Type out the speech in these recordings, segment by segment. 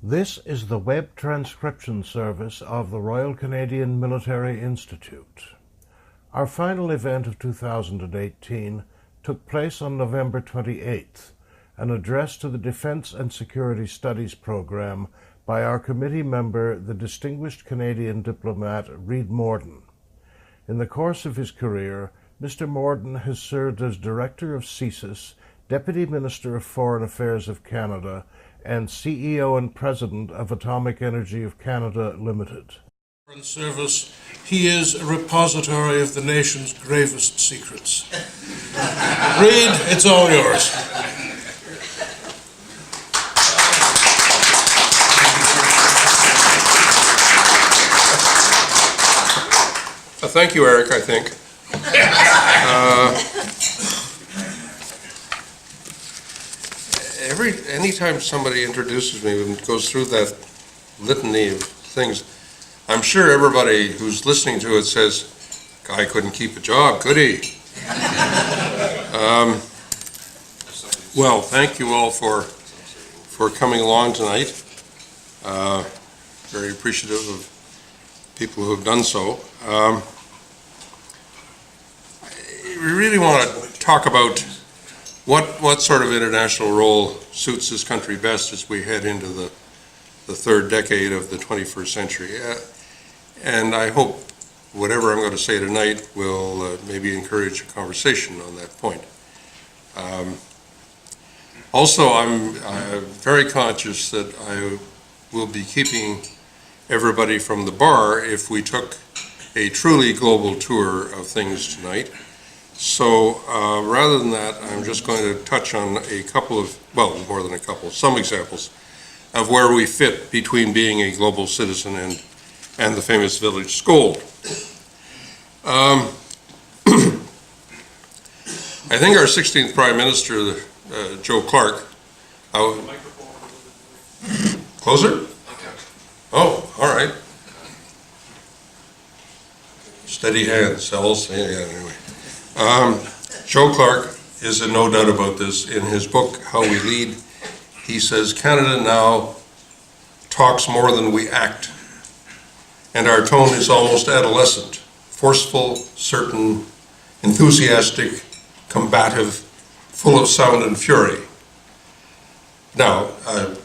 This is the web transcription service of the Royal Canadian Military Institute. Our final event of 2018 took place on November 28th, an address to the Defence and Security Studies program by our committee member, the distinguished Canadian diplomat Reid Morden. In the course of his career, Mr. Morden has served as Director of CSIS, Deputy Minister of Foreign Affairs of Canada, and CEO and President of Atomic Energy of Canada Limited. In service, he is a repository of the nation's gravest secrets. Reid, it's all yours. Thank you, Eric, I think. Anytime somebody introduces me and goes through that litany of things, I'm sure everybody who's listening to it says, guy couldn't keep a job, could he? Well, thank you all for coming along tonight. Very appreciative of people who have done so. We really want to talk about what sort of international role suits this country best as we head into the third decade of the 21st century. And I hope whatever I'm going to say tonight will maybe encourage a conversation on that point. Also, I'm very conscious that I will be keeping everybody from the bar if we took a truly global tour of things tonight. So rather than that, I'm just going to touch on a couple of, well, more than a couple, some examples of where we fit between being a global citizen and the famous Village Scold. I think our 16th Prime Minister, Joe Clark, closer? Oh, all right. Steady hands, I'll say yeah, anyway. Joe Clark is in no doubt about this. In his book, How We Lead, he says, Canada now talks more than we act, and our tone is almost adolescent, forceful, certain, enthusiastic, combative, full of sound and fury. Now,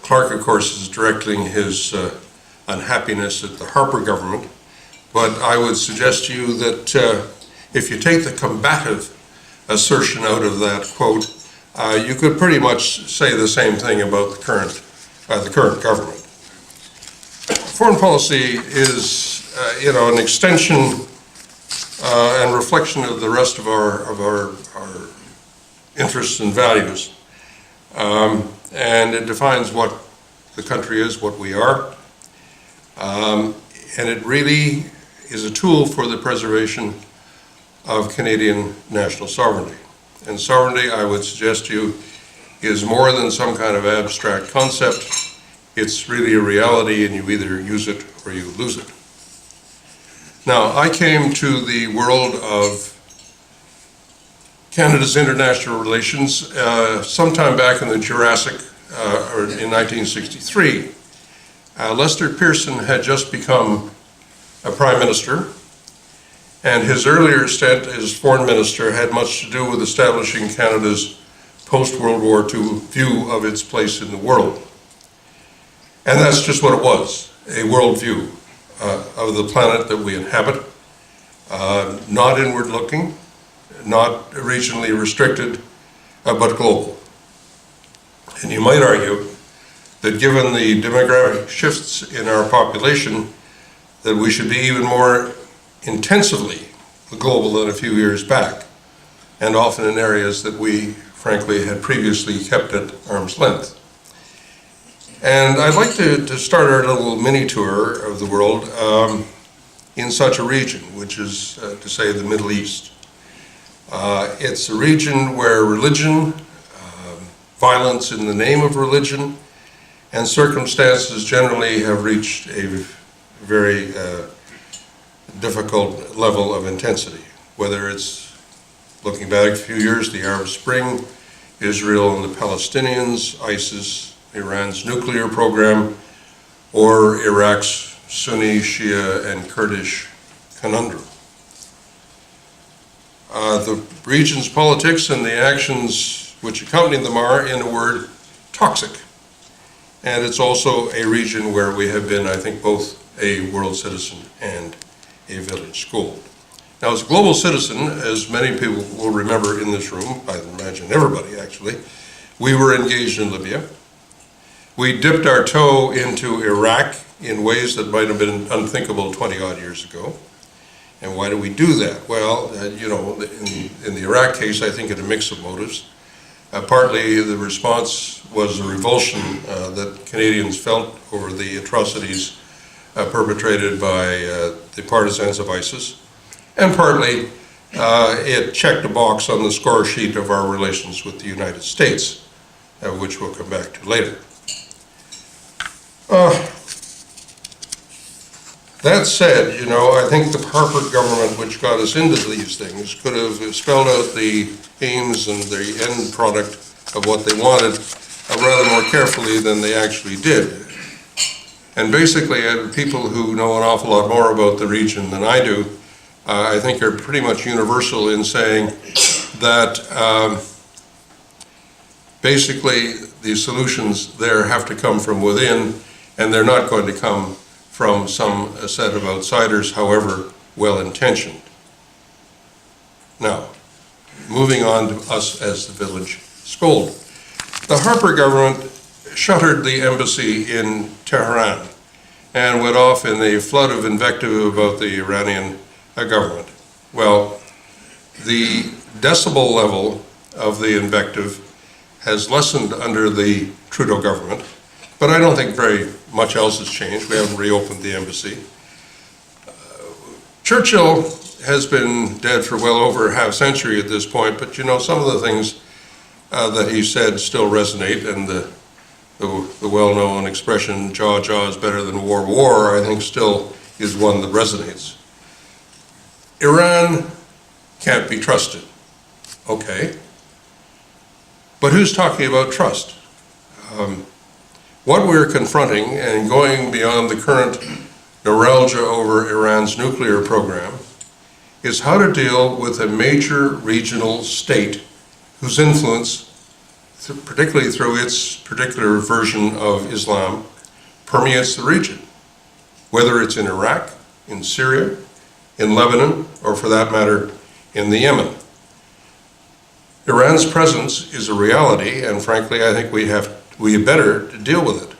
Clark, of course, is directing his unhappiness at the Harper government, but I would suggest to you that if you take the combative assertion out of that quote, you could pretty much say the same thing about the current government. Foreign policy is, an extension and reflection of the rest of our interests and values, and it defines what the country is, what we are, and it really is a tool for the preservation of Canadian national sovereignty. And sovereignty, I would suggest to you, is more than some kind of abstract concept. It's really a reality, and you either use it or you lose it. Now, I came to the world of Canada's international relations sometime back in the Jurassic, or in 1963. Lester Pearson had just become a Prime Minister, and his earlier stint as Foreign Minister had much to do with establishing Canada's post-World War II view of its place in the world. And that's just what it was, a world view of the planet that we inhabit, not inward-looking, not regionally restricted, but global. And you might argue that given the demographic shifts in our population, that we should be even more intensively global than a few years back, and often in areas that we, frankly, had previously kept at arm's length. And I'd like to start our little mini tour of the world in such a region, which is to say the Middle East. It's a region where religion, violence in the name of religion, and circumstances generally have reached a very difficult level of intensity, whether it's, looking back a few years, the Arab Spring, Israel and the Palestinians, ISIS, Iran's nuclear program, or Iraq's Sunni, Shia, and Kurdish conundrum. The region's politics and the actions which accompany them are, in a word, toxic. And it's also a region where we have been, I think, both a world citizen and a village scold. Now, as a global citizen, as many people will remember in this room, I imagine everybody actually, we were engaged in Libya. We dipped our toe into Iraq in ways that might have been unthinkable 20-odd years ago. And why do we do that? Well, you know, in the Iraq case, I think it's a mix of motives. Partly the response was a revulsion that Canadians felt over the atrocities perpetrated by the partisans of ISIS. And partly it checked a box on the score sheet of our relations with the United States, which we'll come back to later. That said, you know, I think the Harper government, which got us into these things, could have spelled out the aims and the end product of what they wanted rather more carefully than they actually did. And basically, people who know an awful lot more about the region than I do, I think are pretty much universal in saying that basically the solutions there have to come from within, and they're not going to come from some set of outsiders, however well-intentioned. Now, moving on to us as the village scold. The Harper government shuttered the embassy in Tehran and went off in a flood of invective about the Iranian government. Well, the decibel level of the invective has lessened under the Trudeau government, but I don't think very much else has changed. We haven't reopened the embassy. Churchill has been dead for well over half a century at this point, but you know, some of the things that he said still resonate, and the well-known expression, jaw, jaw is better than war, war, I think still is one that resonates. Iran can't be trusted. Okay. But who's talking about trust? What we're confronting, and going beyond the current neuralgia over Iran's nuclear program, is how to deal with a major regional state whose influence, particularly through its particular version of Islam, permeates the region, whether it's in Iraq, in Syria, in Lebanon, or for that matter, in the Yemen. Iran's presence is a reality, and frankly, I think we better deal with it.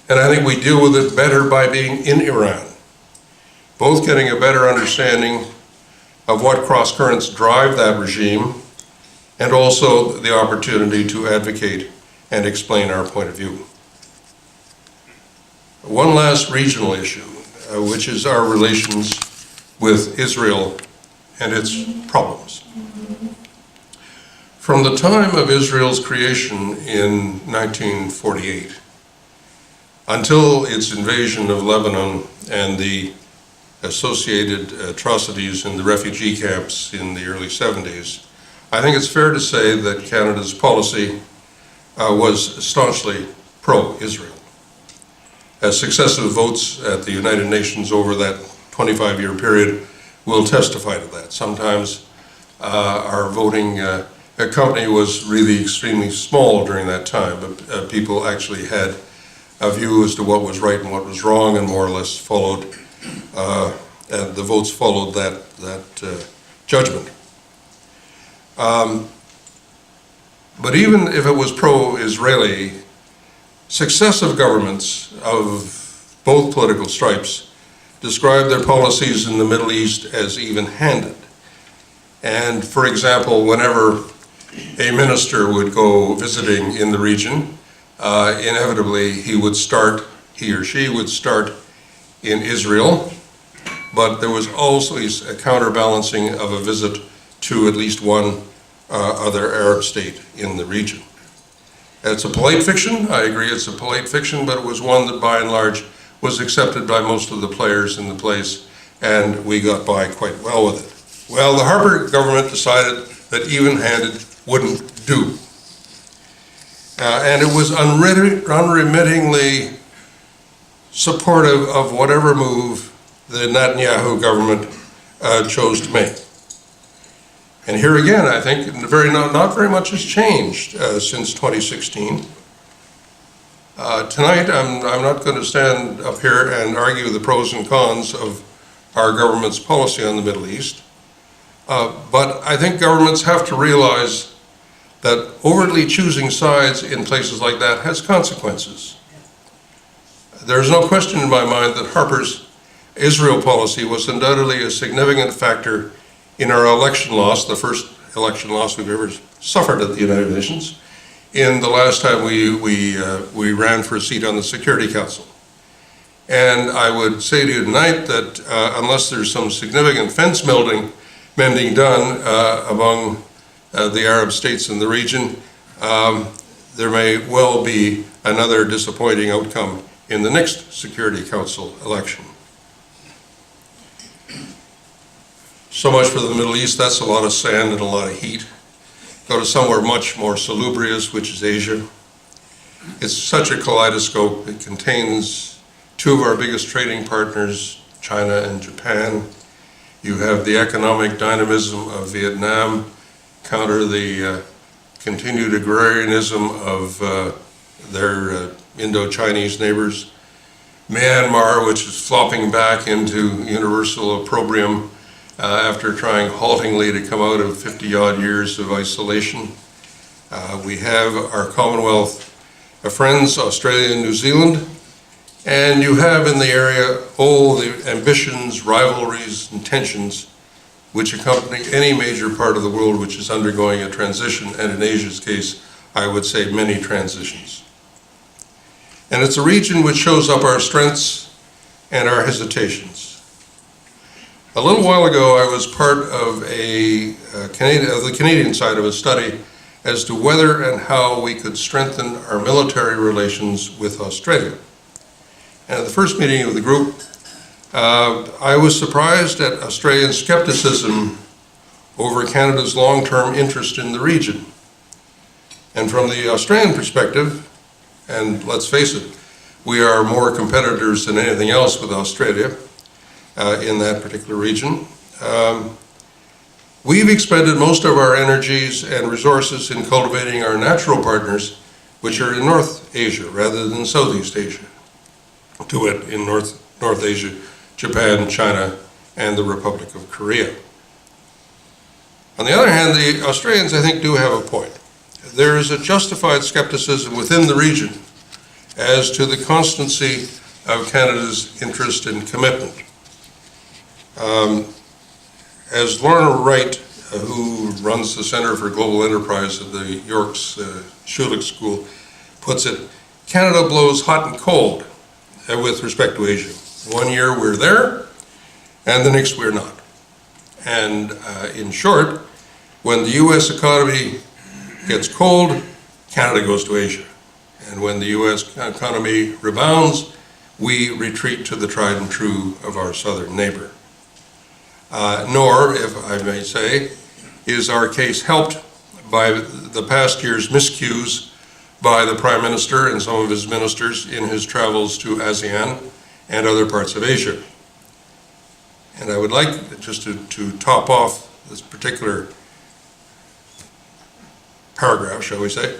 And I think we deal with it better by being in Iran, both getting a better understanding of what cross-currents drive that regime, and also the opportunity to advocate and explain our point of view. One last regional issue, which is our relations with Israel and its problems. From the time of Israel's creation in 1948 until its invasion of Lebanon and the associated atrocities in the refugee camps in the early 70s, I think it's fair to say that Canada's policy was staunchly pro-Israel. As successive votes at the United Nations over that 25-year period will testify to that. Sometimes our voting company was really extremely small during that time, but people actually had a view as to what was right and what was wrong, and more or less followed, and the votes followed that judgment. But even if it was pro-Israeli, successive governments of both political stripes described their policies in the Middle East as even-handed. And for example, whenever a minister would go visiting in the region, inevitably he or she would start in Israel, but there was always a counterbalancing of a visit to at least one other Arab state in the region. It's a polite fiction, I agree it's a polite fiction, but it was one that by and large was accepted by most of the players in the place, and we got by quite well with it. Well, the Harper government decided that even-handed wouldn't do. And it was unremittingly supportive of whatever move the Netanyahu government chose to make. And here again, I think not very much has changed since 2016. Tonight, I'm not going to stand up here and argue the pros and cons of our government's policy on the Middle East, but I think governments have to realize that overtly choosing sides in places like that has consequences. There's no question in my mind that Harper's Israel policy was undoubtedly a significant factor in our election loss, the first election loss we've ever suffered at the United Nations, in the last time we ran for a seat on the Security Council. And I would say to you tonight that unless there's some significant fence mending done among the Arab states in the region, there may well be another disappointing outcome in the next Security Council election. So much for the Middle East. That's a lot of sand and a lot of heat. Go to somewhere much more salubrious, which is Asia. It's such a kaleidoscope. It contains two of our biggest trading partners, China and Japan. You have the economic dynamism of Vietnam counter the continued agrarianism of their Indo-Chinese neighbors. Myanmar, which is flopping back into universal opprobrium after trying haltingly to come out of 50-odd years of isolation. We have our Commonwealth friends, Australia and New Zealand, and you have in the area all the ambitions, rivalries, and tensions which accompany any major part of the world which is undergoing a transition, and in Asia's case, I would say many transitions. And it's a region which shows up our strengths and our hesitations. A little while ago, I was part of the Canadian side of a study as to whether and how we could strengthen our military relations with Australia. And at the first meeting of the group, I was surprised at Australian skepticism over Canada's long-term interest in the region. And from the Australian perspective, and let's face it, we are more competitors than anything else with Australia in that particular region. We've expended most of our energies and resources in cultivating our natural partners, which are in North Asia rather than Southeast Asia, to it in North Asia, Japan, China, and the Republic of Korea. On the other hand, the Australians, I think, do have a point. There is a justified skepticism within the region as to the constancy of Canada's interest and commitment. As Lorna Wright, who runs the Centre for Global Enterprise at the York's Schulich School, puts it, Canada blows hot and cold with respect to Asia. One year we're there, and the next we're not. And in short, when the US economy gets cold, Canada goes to Asia. And when the US economy rebounds, we retreat to the tried and true of our southern neighbor. Nor, if I may say, is our case helped by the past year's miscues by the Prime Minister and some of his ministers in his travels to ASEAN and other parts of Asia. And I would like just to top off this particular paragraph, shall we say,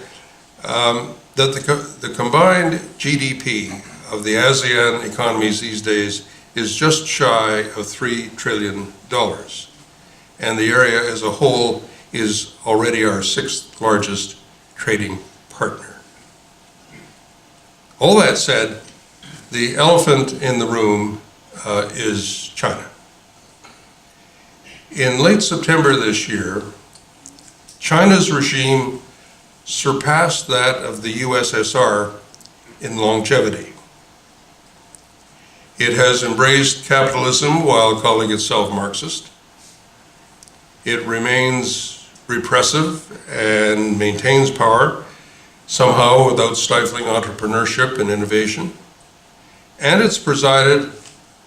that the combined GDP of the ASEAN economies these days is just shy of $3 trillion. And the area as a whole is already our 6th largest trading partner. All that said, the elephant in the room is China. In late September this year, China's regime surpassed that of the USSR in longevity. It has embraced capitalism while calling itself Marxist. It remains repressive and maintains power, somehow without stifling entrepreneurship and innovation. And it's presided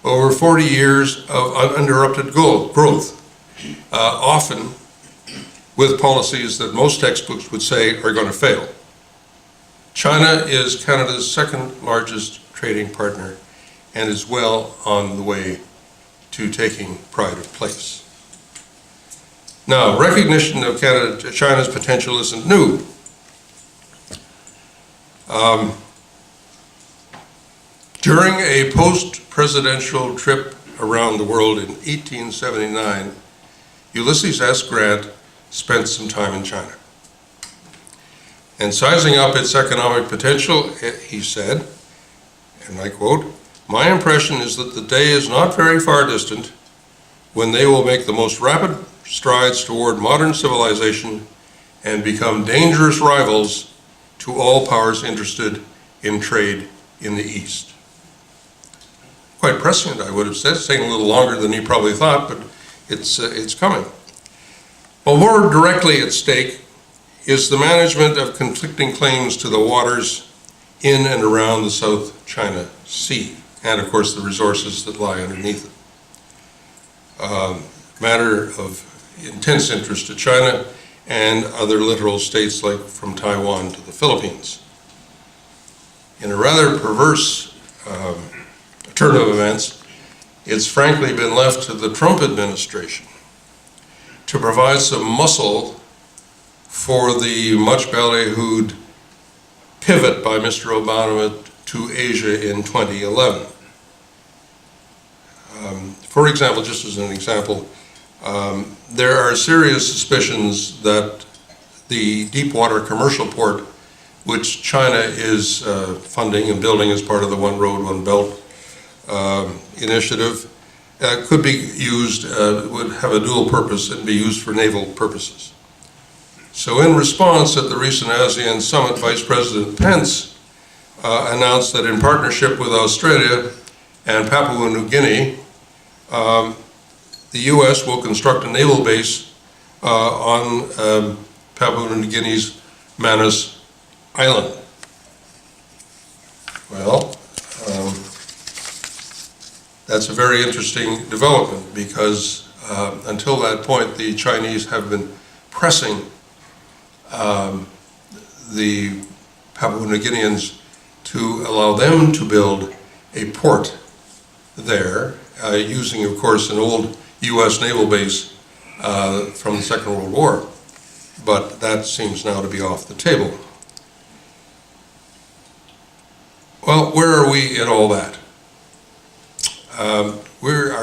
over 40 years of uninterrupted growth, often with policies that most textbooks would say are going to fail. China is Canada's 2nd largest trading partner, and is well on the way to taking pride of place. Now, recognition of China's potential isn't new. During a post-presidential trip around the world in 1879, Ulysses S. Grant spent some time in China. And sizing up its economic potential, he said, and I quote, "My impression is that the day is not very far distant when they will make the most rapid strides toward modern civilization and become dangerous rivals to all powers interested in trade in the East." Quite prescient, I would have said. It's taking a little longer than he probably thought, but it's coming. Well, more directly at stake is the management of conflicting claims to the waters in and around the South China Sea, and of course the resources that lie underneath it. Matter of intense interest to China and other littoral states like from Taiwan to the Philippines. In a rather perverse turn of events, it's frankly been left to the Trump administration to provide some muscle for the much ballyhooed pivot by Mr. Obama to Asia in 2011. For example, just as an example, there are serious suspicions that the deepwater commercial port, which China is funding and building as part of the One Road, One Belt initiative, could be used, would have a dual purpose and be used for naval purposes. So in response, at the recent ASEAN summit, Vice President Pence announced that in partnership with Australia and Papua New Guinea, the U.S. will construct a naval base on Papua New Guinea's Manus Island. Well, that's a very interesting development because until that point, the Chinese have been pressing the Papua New Guineans to allow them to build a port there, using, of course, an old U.S. naval base from the Second World War. But that seems now to be off the table. Well, where are we in all that?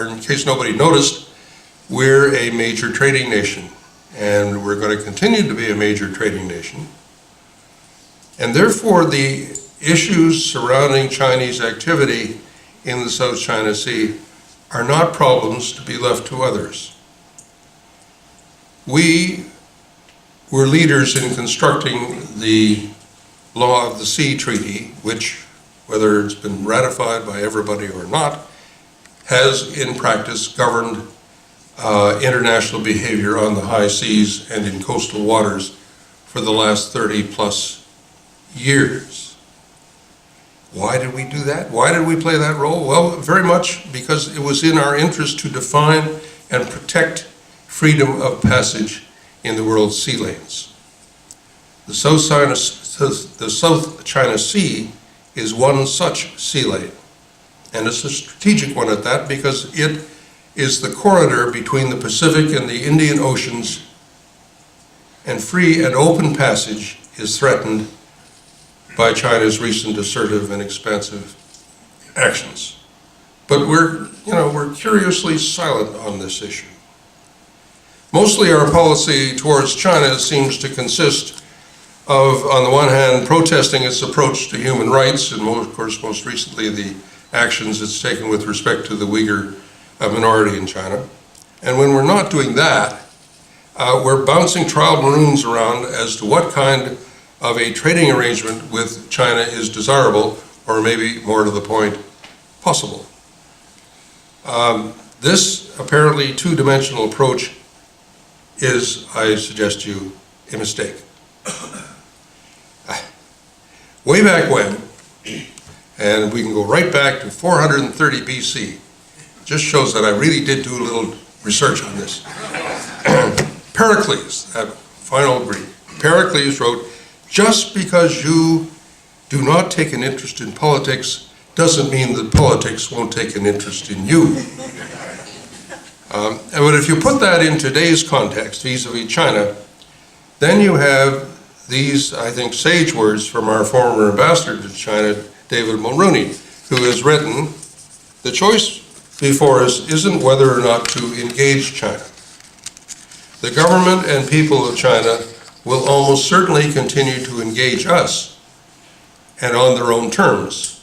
In case nobody noticed, we're a major trading nation, and we're going to continue to be a major trading nation. And therefore, the issues surrounding Chinese activity in the South China Sea are not problems to be left to others. We were leaders in constructing the Law of the Sea Treaty, which, whether it's been ratified by everybody or not, has in practice governed international behavior on the high seas and in coastal waters for the last 30 plus years. Why did we do that? Why did we play that role? Well, very much because it was in our interest to define and protect freedom of passage in the world's sea lanes. The South China Sea is one such sea lane, and it's a strategic one at that because it is the corridor between the Pacific and the Indian Oceans, and free and open passage is threatened by China's recent assertive and expansive actions. But we're curiously silent on this issue. Mostly our policy towards China seems to consist of, on the one hand, protesting its approach to human rights, and of course, most recently, the actions it's taken with respect to the Uyghur minority in China. And when we're not doing that, we're bouncing trial balloons around as to what kind of a trading arrangement with China is desirable, or maybe more to the point, possible. This apparently two-dimensional approach is, I suggest to you, a mistake. Way back when, and we can go right back to 430 BC, just shows that I really did do a little research on this. Pericles, that final Greek, Pericles wrote, "Just because you do not take an interest in politics doesn't mean that politics won't take an interest in you. But if you put that in today's context, vis-a-vis China, then you have these, I think, sage words from our former ambassador to China, David Mulrooney, who has written, "The choice before us isn't whether or not to engage China. The government and people of China will almost certainly continue to engage us, and on their own terms.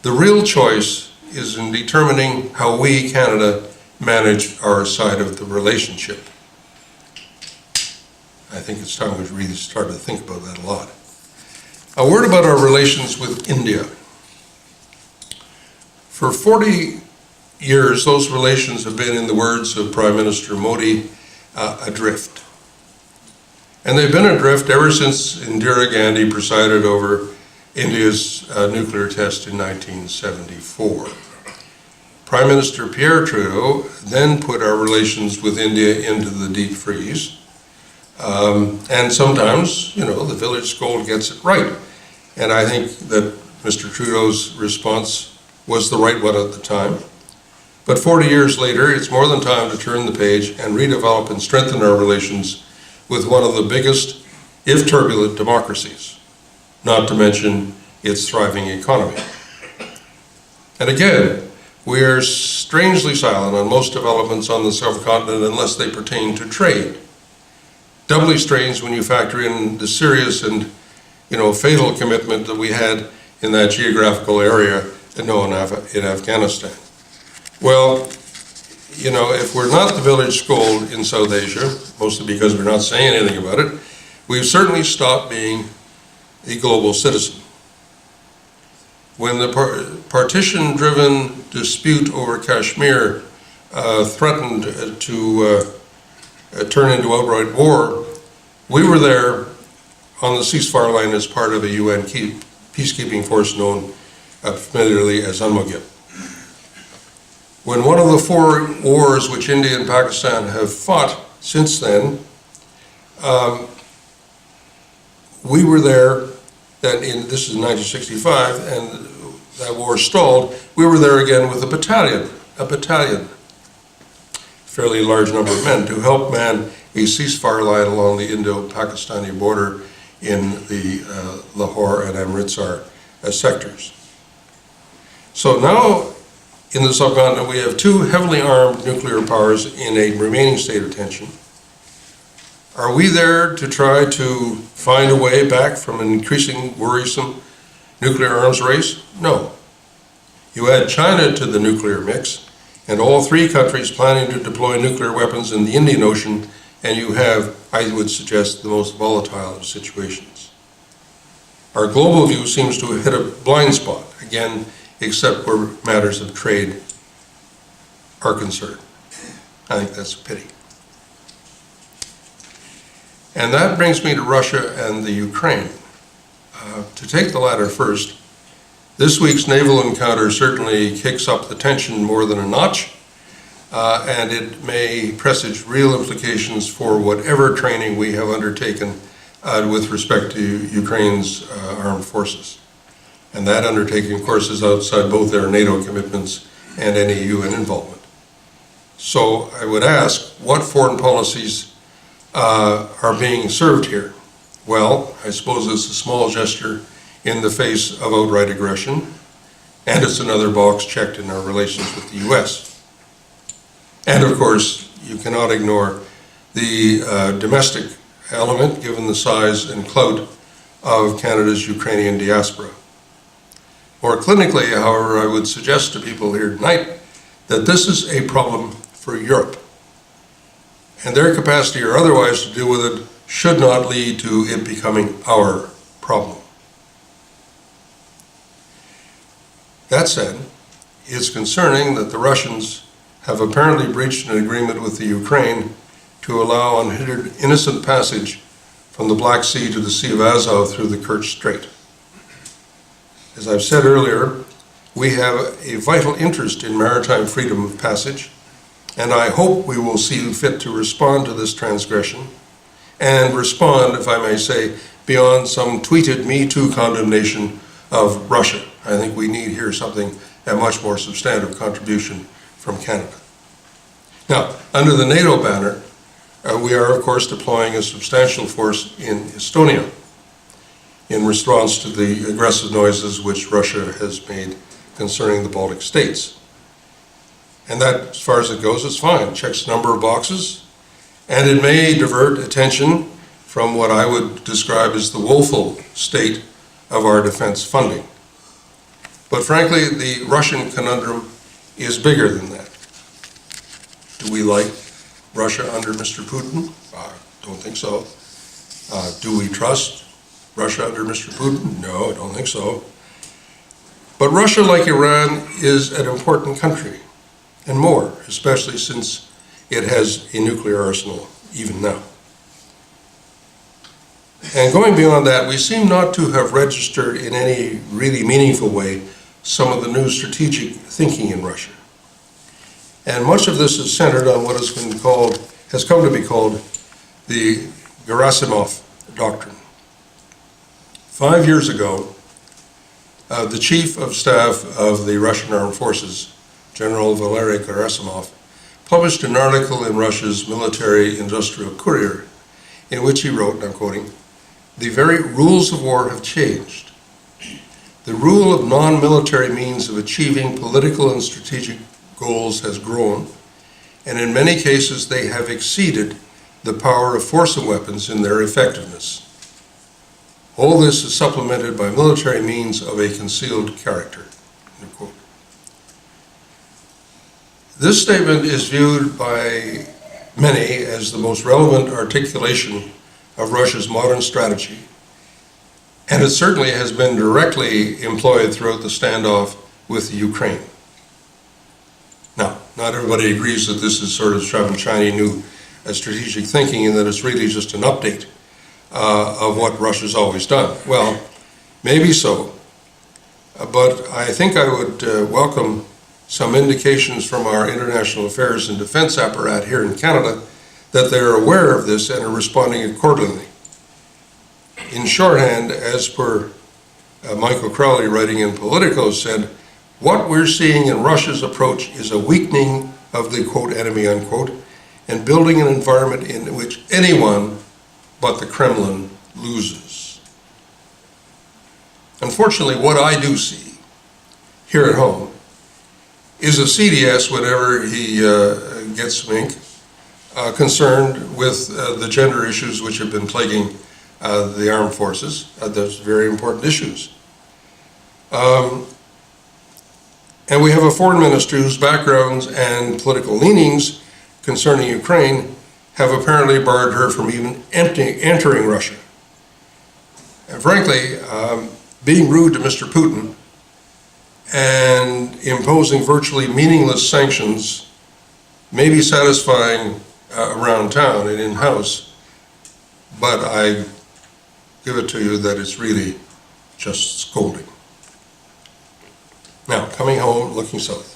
The real choice is in determining how we, Canada, manage our side of the relationship." I think it's time we really start to think about that a lot. A word about our relations with India. For 40 years, those relations have been, in the words of Prime Minister Modi, adrift. And they've been adrift ever since Indira Gandhi presided over India's nuclear test in 1974. Prime Minister Pierre Trudeau then put our relations with India into the deep freeze. And sometimes, you know, the Village Scold gets it right. And I think that Mr. Trudeau's response was the right one at the time. But 40 years later, it's more than time to turn the page and redevelop and strengthen our relations with one of the biggest, if turbulent, democracies, not to mention its thriving economy. And again, we are strangely silent on most developments on the subcontinent unless they pertain to trade. Doubly strange when you factor in the serious and, you know, fatal commitment that we had in that geographical area in Afghanistan. Well, you know, if we're not the Village Scold in South Asia, mostly because we're not saying anything about it, we've certainly stopped being a global citizen. When the partition-driven dispute over Kashmir threatened to turn into outright war, we were there on the ceasefire line as part of a UN peacekeeping force known familiarly as UNMOGIP. When one of the 4 wars which India and Pakistan have fought since then, we were there, this is 1965, and that war stalled, we were there again with a battalion, fairly large number of men, to help man a ceasefire line along the Indo-Pakistani border in the Lahore and Amritsar sectors. So now, in the subcontinent, we have 2 heavily armed nuclear powers in a remaining state of tension. Are we there to try to find a way back from an increasing worrisome nuclear arms race? No. You add China to the nuclear mix, and all 3 countries planning to deploy nuclear weapons in the Indian Ocean, and you have, I would suggest, the most volatile of situations. Our global view seems to have hit a blind spot, again, except where matters of trade are concerned. I think that's a pity. And that brings me to Russia and the Ukraine. To take the latter first, this week's naval encounter certainly kicks up the tension more than a notch, and it may presage real implications for whatever training we have undertaken with respect to Ukraine's armed forces. And that undertaking, of course, is outside both their NATO commitments and any UN involvement. So I would ask, what foreign policies are being served here? Well, I suppose it's a small gesture in the face of outright aggression, and it's another box checked in our relations with the US. And of course, you cannot ignore the domestic element, given the size and clout of Canada's Ukrainian diaspora. More clinically, however, I would suggest to people here tonight that this is a problem for Europe. And their capacity or otherwise to deal with it should not lead to it becoming our problem. That said, it's concerning that the Russians have apparently breached an agreement with the Ukraine to allow unhindered innocent passage from the Black Sea to the Sea of Azov through the Kerch Strait. As I've said earlier, we have a vital interest in maritime freedom of passage, and I hope we will see fit to respond to this transgression, and respond, if I may say, beyond some tweeted Me Too condemnation of Russia I think we need here something, a much more substantive contribution from Canada. Now, under the NATO banner, we are, of course, deploying a substantial force in Estonia in response to the aggressive noises which Russia has made concerning the Baltic states. And that, as far as it goes, is fine. Checks a number of boxes, and it may divert attention from what I would describe as the woeful state of our defense funding. But frankly, the Russian conundrum is bigger than that. Do we like Russia under Mr. Putin? I don't think so. Do we trust Russia under Mr. Putin? No, I don't think so. But Russia, like Iran, is an important country, and more, especially since it has a nuclear arsenal even now. And going beyond that, we seem not to have registered in any really meaningful way some of the new strategic thinking in Russia. And much of this is centered on what has come to be called the Gerasimov doctrine. 5 years ago, the chief of staff of the Russian Armed Forces, General Valery Gerasimov, published an article in Russia's Military Industrial Courier in which he wrote, and I'm quoting, "The very rules of war have changed. The rule of non-military means of achieving political and strategic goals has grown, and in many cases they have exceeded the power of force and weapons in their effectiveness. All this is supplemented by military means of a concealed character." End quote. This statement is viewed by many as the most relevant articulation of Russia's modern strategy, and it certainly has been directly employed throughout the standoff with Ukraine. Now, not everybody agrees that this is sort of shiny new strategic thinking and that it's really just an update of what Russia's always done. Well, maybe so, but I think I would welcome some indications from our international affairs and defense apparat here in Canada that they're aware of this and are responding accordingly. In shorthand, as per Michael Crowley writing in Politico said, what we're seeing in Russia's approach is a weakening of the, quote, enemy, unquote, and building an environment in which anyone but the Kremlin loses. Unfortunately, what I do see here at home is a CDS, whenever he gets smink, concerned with the gender issues which have been plaguing the armed forces. Those very important issues. And we have a foreign minister whose backgrounds and political leanings concerning Ukraine have apparently barred her from even entering Russia. And frankly, being rude to Mr. Putin and imposing virtually meaningless sanctions may be satisfying around town and in-house, but I give it to you that it's really just scolding. Now, coming home, looking south.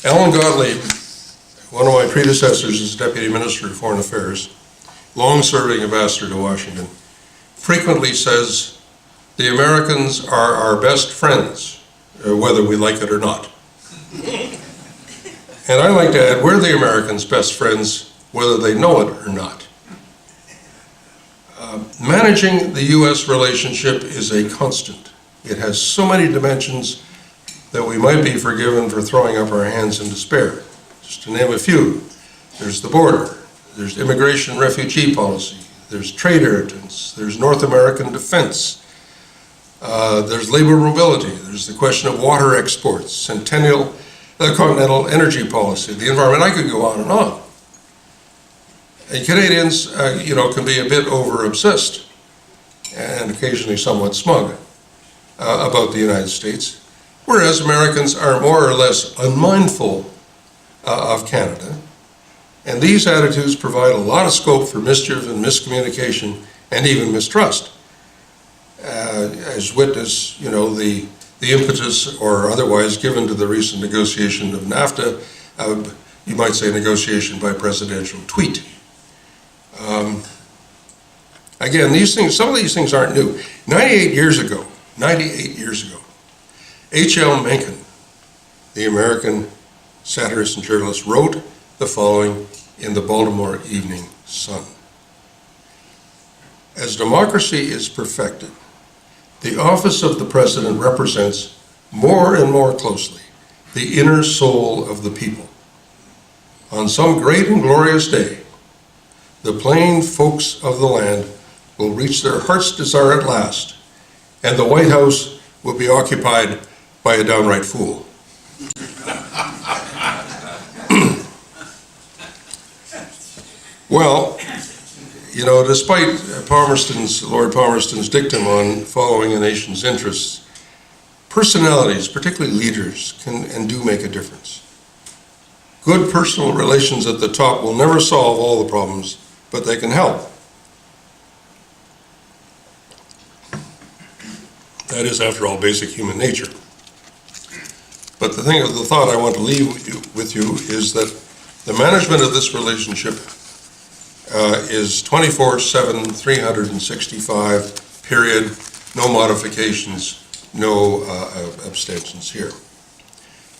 Alan Gottlieb, one of my predecessors as Deputy Minister of Foreign Affairs, long-serving ambassador to Washington, frequently says, the Americans are our best friends, whether we like it or not. And I like to add, we're the Americans' best friends, whether they know it or not. Managing the U.S. relationship is a constant. It has so many dimensions that we might be forgiven for throwing up our hands in despair. Just to name a few, there's the border, there's immigration and refugee policy, there's trade irritants, there's North American defense, there's labor mobility, there's the question of water exports, continental energy policy, the environment. I could go on and on. And Canadians, can be a bit over-obsessed and occasionally somewhat smug about the United States, whereas Americans are more or less unmindful of Canada. And these attitudes provide a lot of scope for mischief and miscommunication and even mistrust. As witness, the impetus or otherwise given to the recent negotiation of NAFTA, you might say negotiation by presidential tweet. Again, some of these things aren't new. 98 years ago, 98 years ago. H.L. Mencken, the American satirist and journalist, wrote the following in the Baltimore Evening Sun. As democracy is perfected, the office of the president represents more and more closely the inner soul of the people. On some great and glorious day, the plain folks of the land will reach their heart's desire at last, and the White House will be occupied by a downright fool. Well, you know, despite Lord Palmerston's dictum on following a nation's interests, personalities, particularly leaders, can and do make a difference. Good personal relations at the top will never solve all the problems, but they can help. That is, after all, basic human nature. But the thought I want to leave with you is that the management of this relationship is 24/7, 365, period, no modifications, no abstentions here.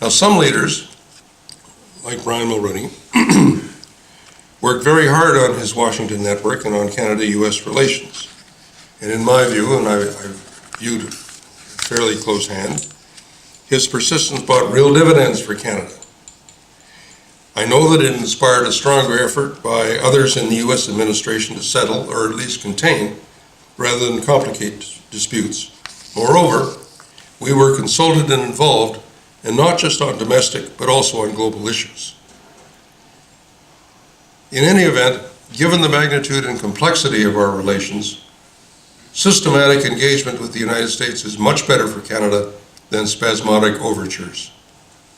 Now, some leaders, like Brian Mulroney, worked very hard on his Washington network and on Canada-US relations. And in my view, and I viewed a fairly close hand, his persistence brought real dividends for Canada. I know that it inspired a stronger effort by others in the US administration to settle, or at least contain, rather than complicate disputes. Moreover, we were consulted and involved, and not just on domestic, but also on global issues. In any event, given the magnitude and complexity of our relations, systematic engagement with the United States is much better for Canada than spasmodic overtures.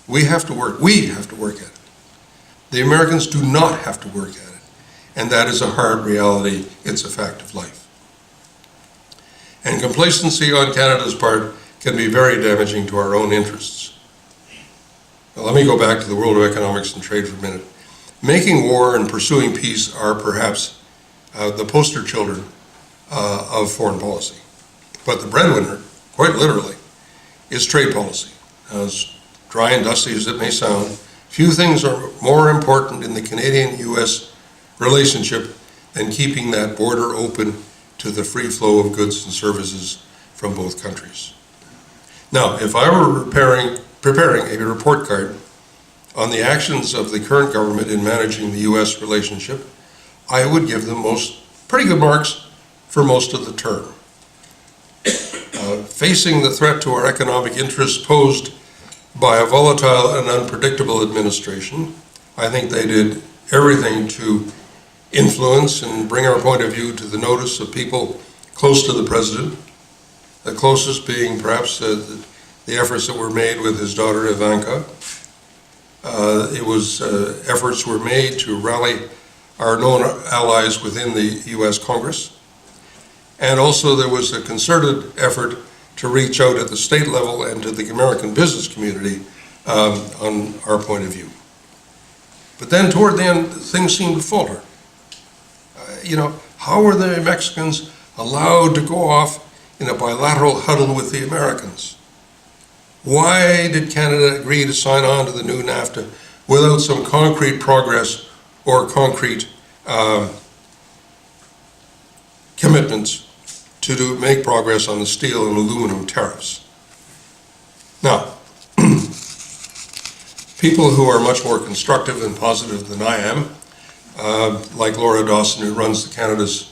We have to work at it. The Americans do not have to work at it, and that is a hard reality. It's a fact of life. And complacency on Canada's part can be very damaging to our own interests. Now, let me go back to the world of economics and trade for a minute. Making war and pursuing peace are perhaps the poster children of foreign policy. But the breadwinner, quite literally, is trade policy. As dry and dusty as it may sound, few things are more important in the Canadian-US relationship than keeping that border open to the free flow of goods and services from both countries. Now, if I were preparing a report card on the actions of the current government in managing the US relationship, I would give them pretty good marks for most of the term. Facing the threat to our economic interests posed by a volatile and unpredictable administration, I think they did everything to influence and bring our point of view to the notice of people close to the president, the closest being perhaps the efforts that were made with his daughter Ivanka. Efforts were made to rally our known allies within the US Congress. And also there was a concerted effort to reach out at the state level and to the American business community on our point of view. But then toward the end, things seemed to falter. How were the Mexicans allowed to go off in a bilateral huddle with the Americans? Why did Canada agree to sign on to the new NAFTA without some concrete progress or concrete commitments to make progress on the steel and aluminum tariffs? Now, people who are much more constructive and positive than I am, like Laura Dawson, who runs the Canada's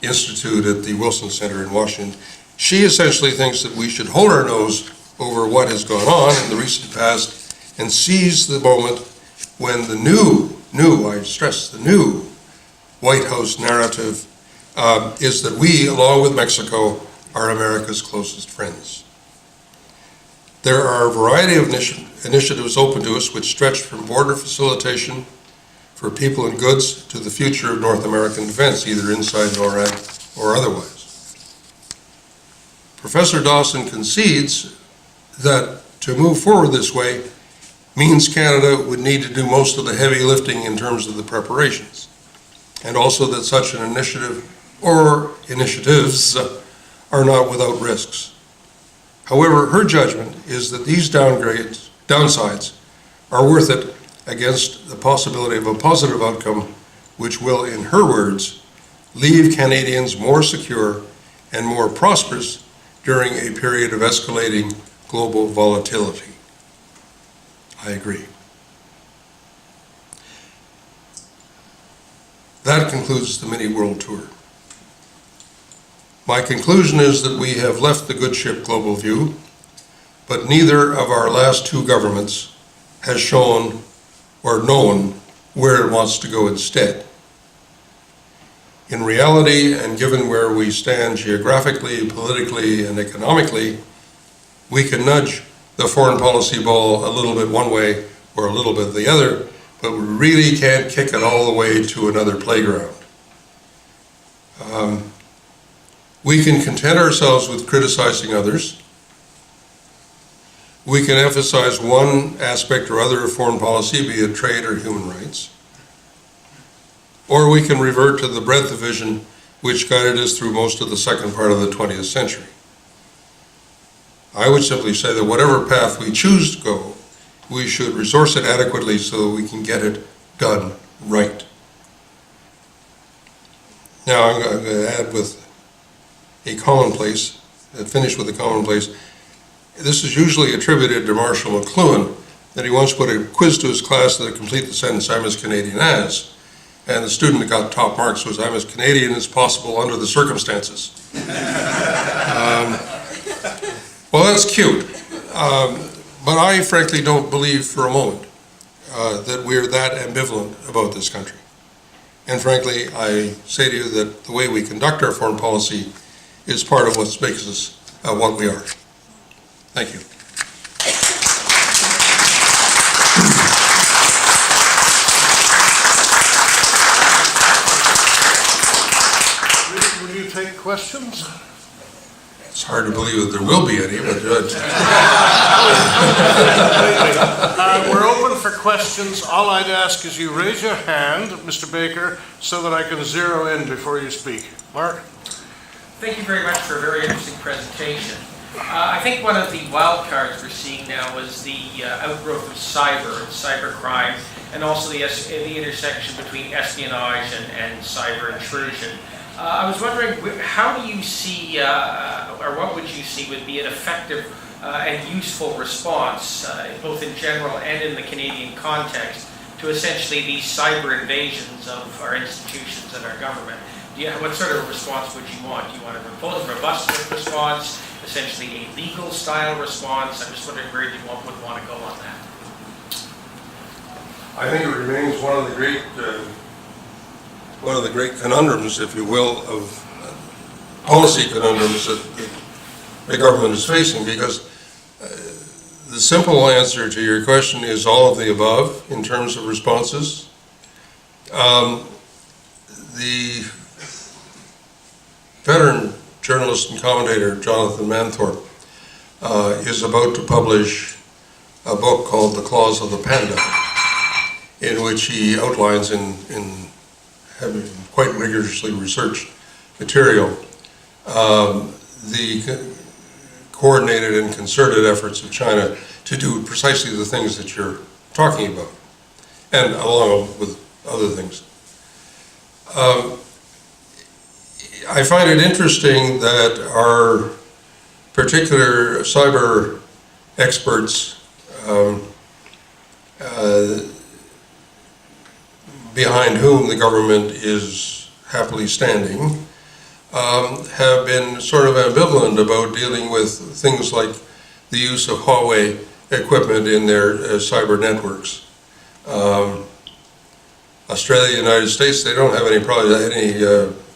Institute at the Wilson Center in Washington, she essentially thinks that we should hold our nose over what has gone on in the recent past and seize the moment when the new, I stress the new, White House narrative is that we, along with Mexico, are America's closest friends. There are a variety of initiatives open to us which stretch from border facilitation for people and goods to the future of North American defense, either inside NORAD or otherwise. Professor Dawson concedes that to move forward this way means Canada would need to do most of the heavy lifting in terms of the preparations, and also that such an initiative or initiatives are not without risks. However, her judgment is that these downsides are worth it against the possibility of a positive outcome, which will, in her words, leave Canadians more secure and more prosperous during a period of escalating global volatility. I agree. That concludes the mini world tour. My conclusion is that we have left the good ship Global View, but neither of our last two governments has shown or known where it wants to go instead. In reality, and given where we stand geographically, politically, and economically, we can nudge the foreign policy ball a little bit one way or a little bit the other, but we really can't kick it all the way to another playground. We can content ourselves with criticizing others. We can emphasize one aspect or other of foreign policy, be it trade or human rights. Or we can revert to the breadth of vision which guided us through most of the second part of the 20th century. I would simply say that whatever path we choose to go, we should resource it adequately so that we can get it done right. Now I'm going to add with a commonplace, finish with a commonplace. This is usually attributed to Marshall McLuhan, that he once put a quiz to his class that complete the sentence, "I'm as Canadian as," and the student that got top marks was, "I'm as Canadian as possible under the circumstances." Well, that's cute, but I frankly don't believe for a moment that we're that ambivalent about this country. And frankly, I say to you that the way we conduct our foreign policy is part of what makes us what we are. Thank you. Will you take questions? It's hard to believe that there will be any, but we're open for questions. All I'd ask is you raise your hand, Mr. Baker, so that I can zero in before you speak. Mark? Thank you very much for a very interesting presentation. I think one of the wild cards we're seeing now is the outgrowth of cyber crime, and also the intersection between espionage and cyber intrusion. I was wondering, how do you see, or what would you see would be an effective and useful response, both in general and in the Canadian context, to essentially these cyber invasions of our institutions and our government? What sort of response would you want? Do you want a robust response, essentially a legal style response? I'm just wondering where you would want to go on that. I think it remains one of the great conundrums, if you will, of policy conundrums that the government is facing, because the simple answer to your question is all of the above in terms of responses. The veteran journalist and commentator Jonathan Manthorpe is about to publish a book called The Claws of the Panda, in which he outlines in having quite rigorously researched material the coordinated and concerted efforts of China to do precisely the things that you're talking about, and along with other things. I find it interesting that our particular cyber experts behind whom the government is happily standing have been sort of ambivalent about dealing with things like the use of Huawei equipment in their cyber networks. Australia, United States, they don't have any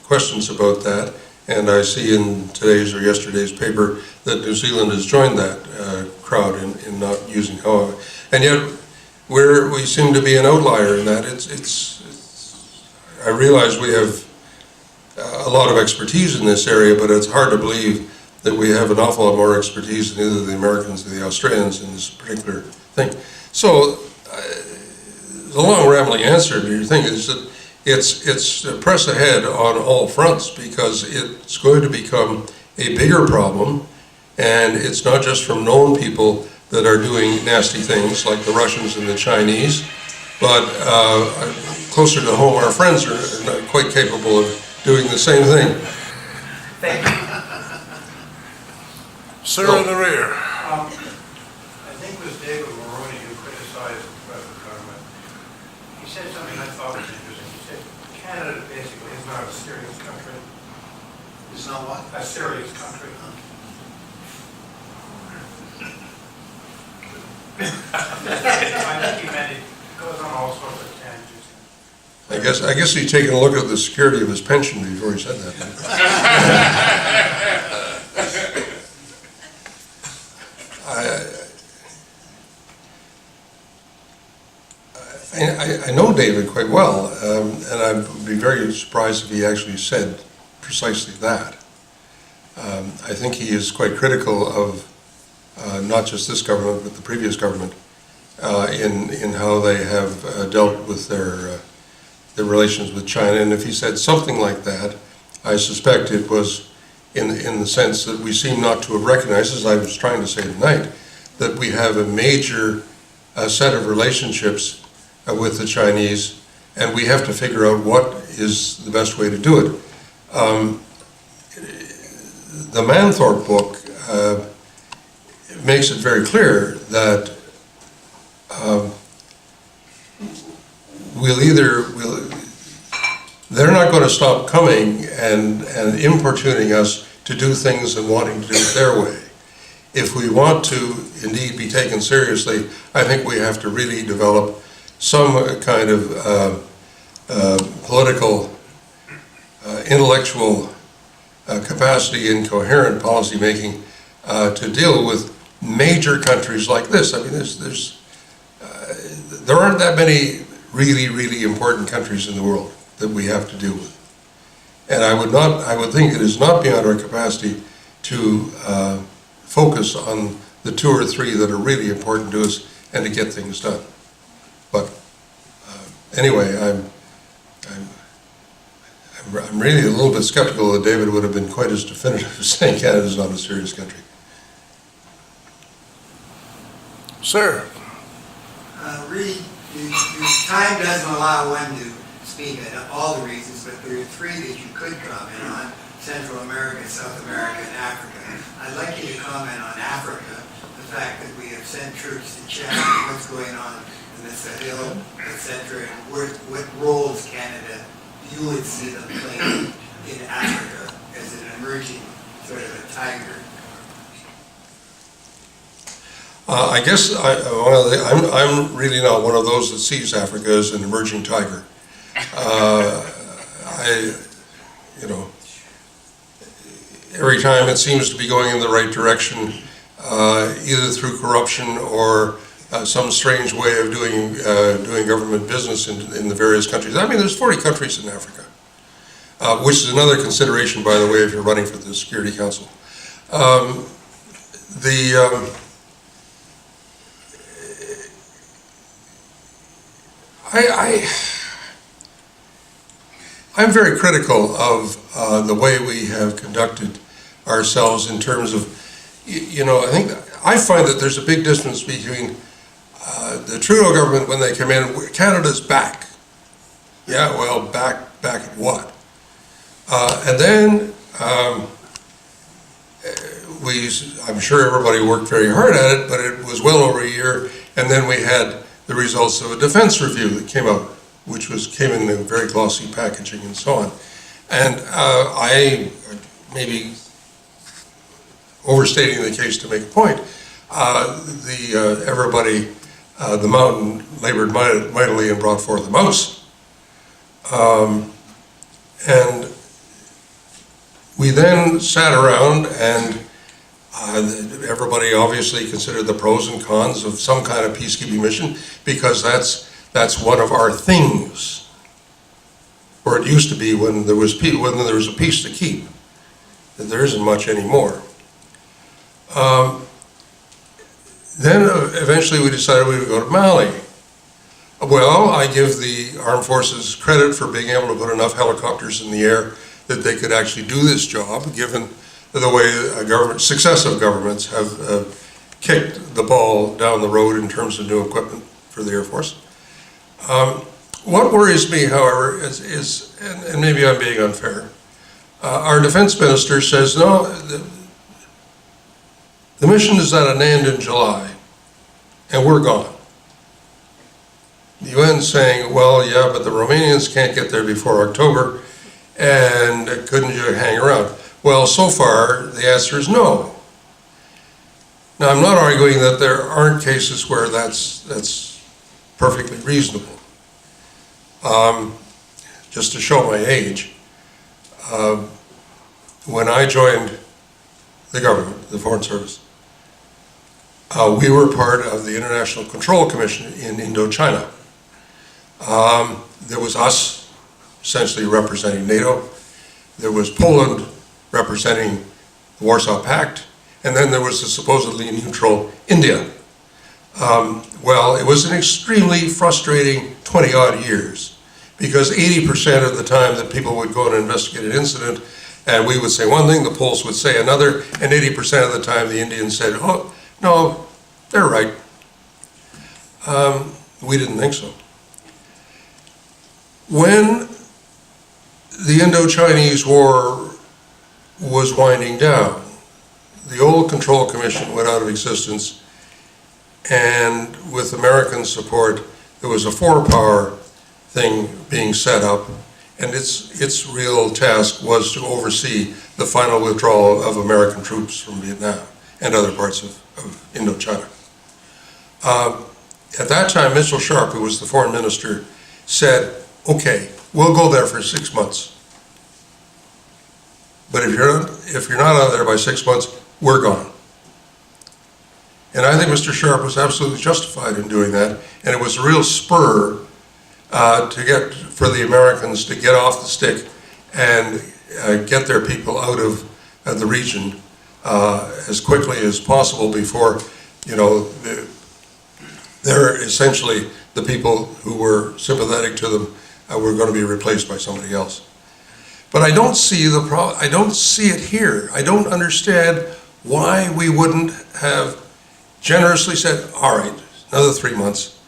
questions about that, and I see in today's or yesterday's paper that New Zealand has joined that crowd in not using Huawei, and yet we seem to be an outlier in that. I realize we have a lot of expertise in this area, but it's hard to believe that we have an awful lot more expertise than either the Americans or the Australians in this particular thing. So the long rambling answer to your thing is that it's press ahead on all fronts, because it's going to become a bigger problem And it's not just from known people that are doing nasty things like the Russians and the Chinese, but closer to home, our friends are quite capable of doing the same thing. Thank you. Sir in the rear. I think it was David Maroney who criticized the federal government. He said something I thought was interesting. He said Canada basically is not a serious country. It's not what? A serious country. I think he meant it goes on all sorts of tangents. I guess he's taking a look at the security of his pension before he said that. I know David quite well, and I'd be very surprised if he actually said precisely that. I think he is quite critical of not just this government, but the previous government, in how they have dealt with their relations with China. And if he said something like that, I suspect it was in the sense that we seem not to have recognized, as I was trying to say tonight, that we have a major set of relationships with the Chinese, and we have to figure out what is the best way to do it. The Manthorpe book makes it very clear that they're not going to stop coming and importuning us to do things and wanting to do it their way. If we want to indeed be taken seriously, I think we have to really develop some kind of political, intellectual capacity and coherent policy making to deal with major countries like this. I mean, there aren't that many really, really important countries in the world that we have to deal with. And I would think it is not beyond our capacity to focus on the 2 or 3 that are really important to us and to get things done. But anyway, I'm really a little bit skeptical that David would have been quite as definitive as saying Canada is not a serious country. Sir. Reid, your time doesn't allow one to speak on all the reasons, but there are 3 that you could comment on: Central America, South America, and Africa. I'd like you to comment on Africa, the fact that we have sent troops to Chad, what's going on in the Sahel, etc., and what roles Canada you would see them playing in Africa as an emerging sort of a tiger. I guess I'm really not one of those that sees Africa as an emerging tiger. Every time it seems to be going in the right direction, either through corruption or some strange way of doing government business in the various countries. I mean, there's 40 countries in Africa, which is another consideration, by the way, if you're running for the Security Council. I'm very critical of the way we have conducted ourselves in terms of, I find that there's a big distance between the Trudeau government when they come in. Canada's back. Yeah, well, back at what? And then I'm sure everybody worked very hard at it, but it was well over a year, and then we had the results of a defense review that came out, which came in a very glossy packaging and so on. And I may be overstating the case to make a point. The mountain labored mightily and brought forth a mouse. And we then sat around and everybody obviously considered the pros and cons of some kind of peacekeeping mission, because that's one of our things, or it used to be when there was a peace to keep. There isn't much anymore. Then eventually we decided we would go to Mali. Well, I give the armed forces credit for being able to put enough helicopters in the air that they could actually do this job, given the way successive governments have kicked the ball down the road in terms of new equipment for the Air Force. What worries me, however, is and maybe I'm being unfair, our defense minister says, no, the mission is at an end in July, and we're gone. The UN's saying, well, yeah, but the Romanians can't get there before October, and couldn't you hang around? Well, so far, the answer is no. Now, I'm not arguing that there aren't cases where that's perfectly reasonable. Just to show my age, when I joined the government, the Foreign Service, we were part of the International Control Commission in Indochina. There was us, essentially representing NATO. There was Poland representing the Warsaw Pact. And then there was the supposedly neutral India. Well, it was an extremely frustrating 20-odd years, because 80% of the time that people would go and investigate an incident, and we would say one thing, the Poles would say another, and 80% of the time the Indians said, oh, no, they're right. We didn't think so. When the Indo-Chinese War was winding down, the old Control Commission went out of existence, and with American support, there was a four-power thing being set up, and its real task was to oversee the final withdrawal of American troops from Vietnam and other parts of Indochina. At that time, Mitchell Sharp, who was the foreign minister, said, okay, we'll go there for 6 months. But if you're not out there by 6 months, we're gone. And I think Mr. Sharp was absolutely justified in doing that, and it was a real spur for the Americans to get off the stick and get their people out of the region as quickly as possible before, they're essentially the people who were sympathetic to them were going to be replaced by somebody else. But I don't see the problem. I don't see it here. I don't understand why we wouldn't have generously said, all right, another 3 months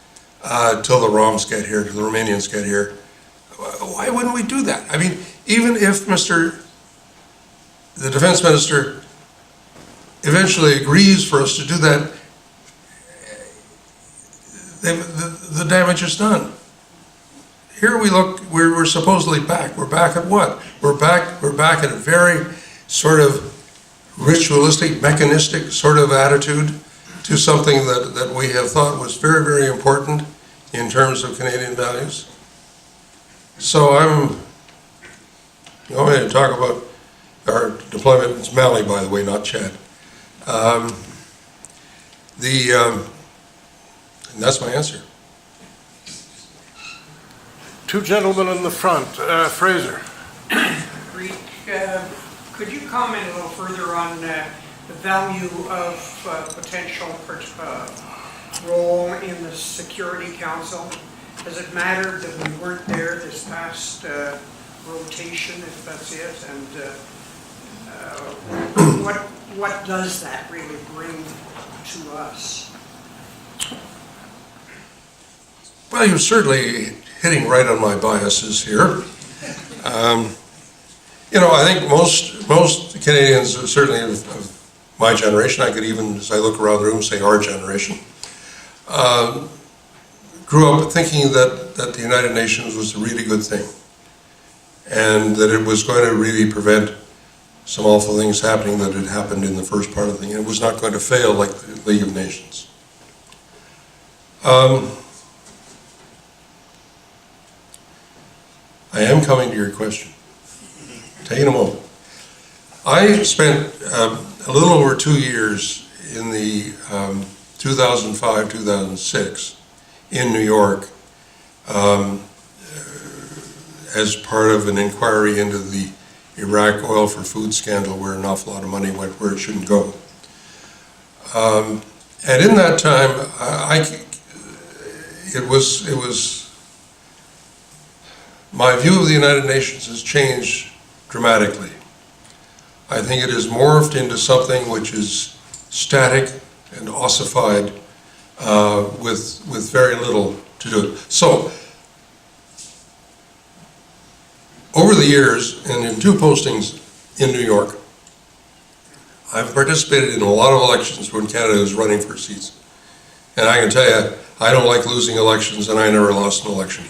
till the Roms get here, till the Romanians get here. Why wouldn't we do that? I mean, even if the defense minister eventually agrees for us to do that, the damage is done. Here we look, we're supposedly back. We're back at what? We're back at a very sort of ritualistic, mechanistic sort of attitude to something that we have thought was very, very important in terms of Canadian values. So you want me to talk about our deployment? It's Mali, by the way, not Chad. And that's my answer. Two gentlemen in the front. Fraser. Reid, could you comment a little further on the value of potential role in the Security Council? Has it mattered that we weren't there this past rotation, if that's it? And what does that really bring to us? Well, you're certainly hitting right on my biases here. I think most Canadians, certainly of my generation, I could even, as I look around the room, say our generation, grew up thinking that the United Nations was a really good thing, and that it was going to really prevent some awful things happening that had happened in the first part of the thing. It was not going to fail like the League of Nations. I am coming to your question. Taking a moment. I spent a little over 2 years in the 2005-2006 in New York as part of an inquiry into the Iraq oil for food scandal, where an awful lot of money went where it shouldn't go. And in that time, it was my view of the United Nations has changed dramatically. I think it has morphed into something which is static and ossified with very little to do it. So, over the years, and in 2 postings in New York, I've participated in a lot of elections when Canada was running for seats. And I can tell you, I don't like losing elections, and I never lost an election.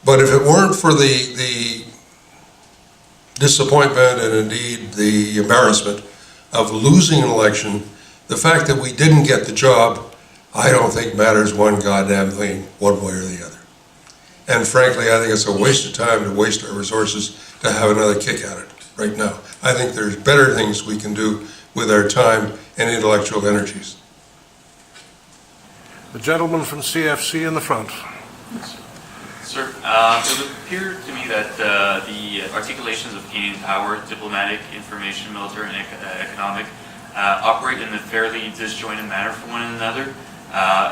But if it weren't for the disappointment and indeed the embarrassment of losing an election, the fact that we didn't get the job, I don't think matters one goddamn thing, one way or the other. And frankly, I think it's a waste of time to waste our resources to have another kick at it right now. I think there's better things we can do with our time and intellectual energies. The gentleman from CFC in the front. Sir, it would appear to me that the articulations of Canadian power, diplomatic, information, military, and economic, operate in a fairly disjointed manner from one another.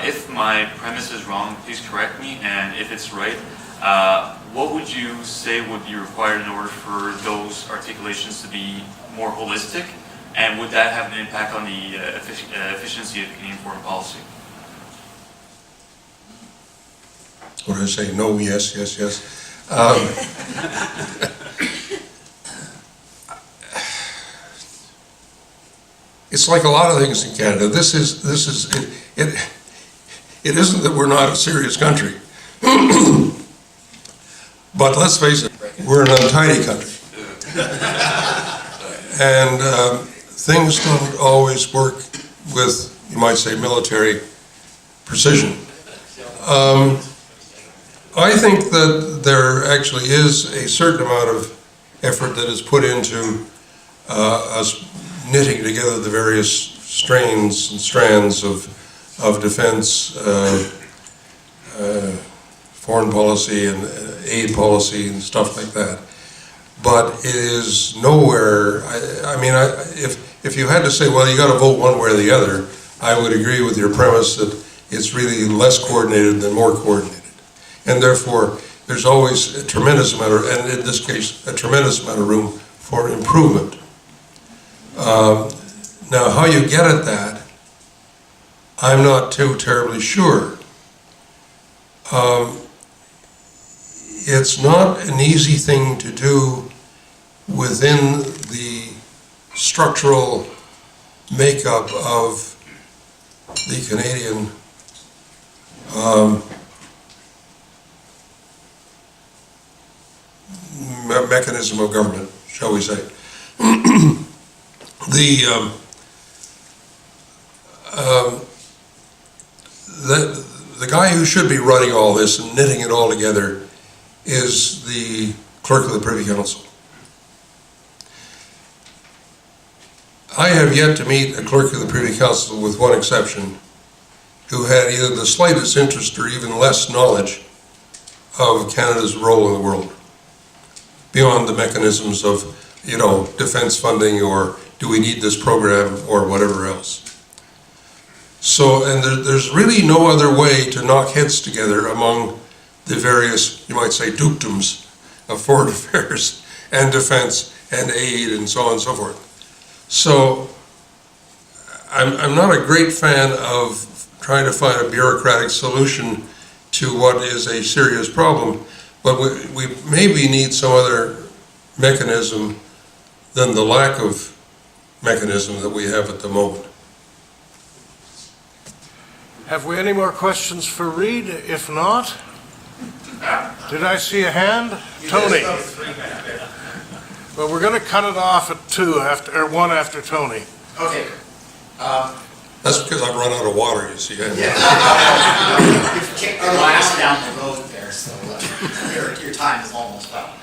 If my premise is wrong, please correct me, and if it's right, what would you say would be required in order for those articulations to be more holistic, and would that have an impact on the efficiency of Canadian foreign policy? What did I say? No, yes, yes, yes. It's like a lot of things in Canada. It isn't that we're not a serious country, but let's face it, we're an untidy country, and things don't always work with, you might say, military precision. I think that there actually is a certain amount of effort that is put into us knitting together the various strains and strands of defense, foreign policy and aid policy and stuff like that. But it is nowhere, if you had to say, well, you got to vote one way or the other, I would agree with your premise that it's really less coordinated than more coordinated. And therefore, there's always a tremendous amount of, and in this case, a tremendous amount of room for improvement. Now, how you get at that, I'm not too terribly sure. It's not an easy thing to do within the structural makeup of the Canadian mechanism of government, shall we say. The guy who should be running all this and knitting it all together is the clerk of the Privy Council. I have yet to meet a clerk of the Privy Council, with one exception, who had either the slightest interest or even less knowledge of Canada's role in the world, beyond the mechanisms of, defense funding, or do we need this program, or whatever else. So, and there's really no other way to knock heads together among the various, you might say, dukedoms of foreign affairs and defense and aid and so on and so forth. So, I'm not a great fan of trying to find a bureaucratic solution to what is a serious problem, but we maybe need some other mechanism than the lack of mechanism that we have at the moment. Have we any more questions for Reid? If not, did I see a hand? Tony. Well, we're going to cut it off at one after Tony. Okay. That's because I've run out of water, you see. You've kicked the glass down the road there, so your time is almost up.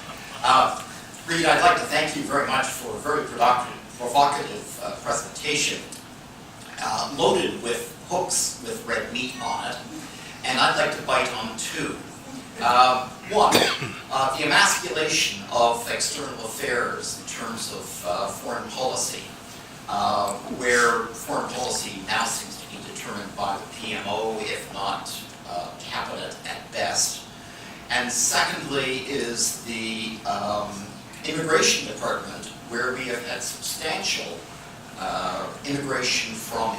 Reid, I'd like to thank you very much for a very provocative presentation, loaded with hooks with red meat on it, and I'd like to bite on two. One, the emasculation of external affairs in terms of foreign policy, where foreign policy now seems to be determined by the PMO, if not cabinet at best. And secondly is the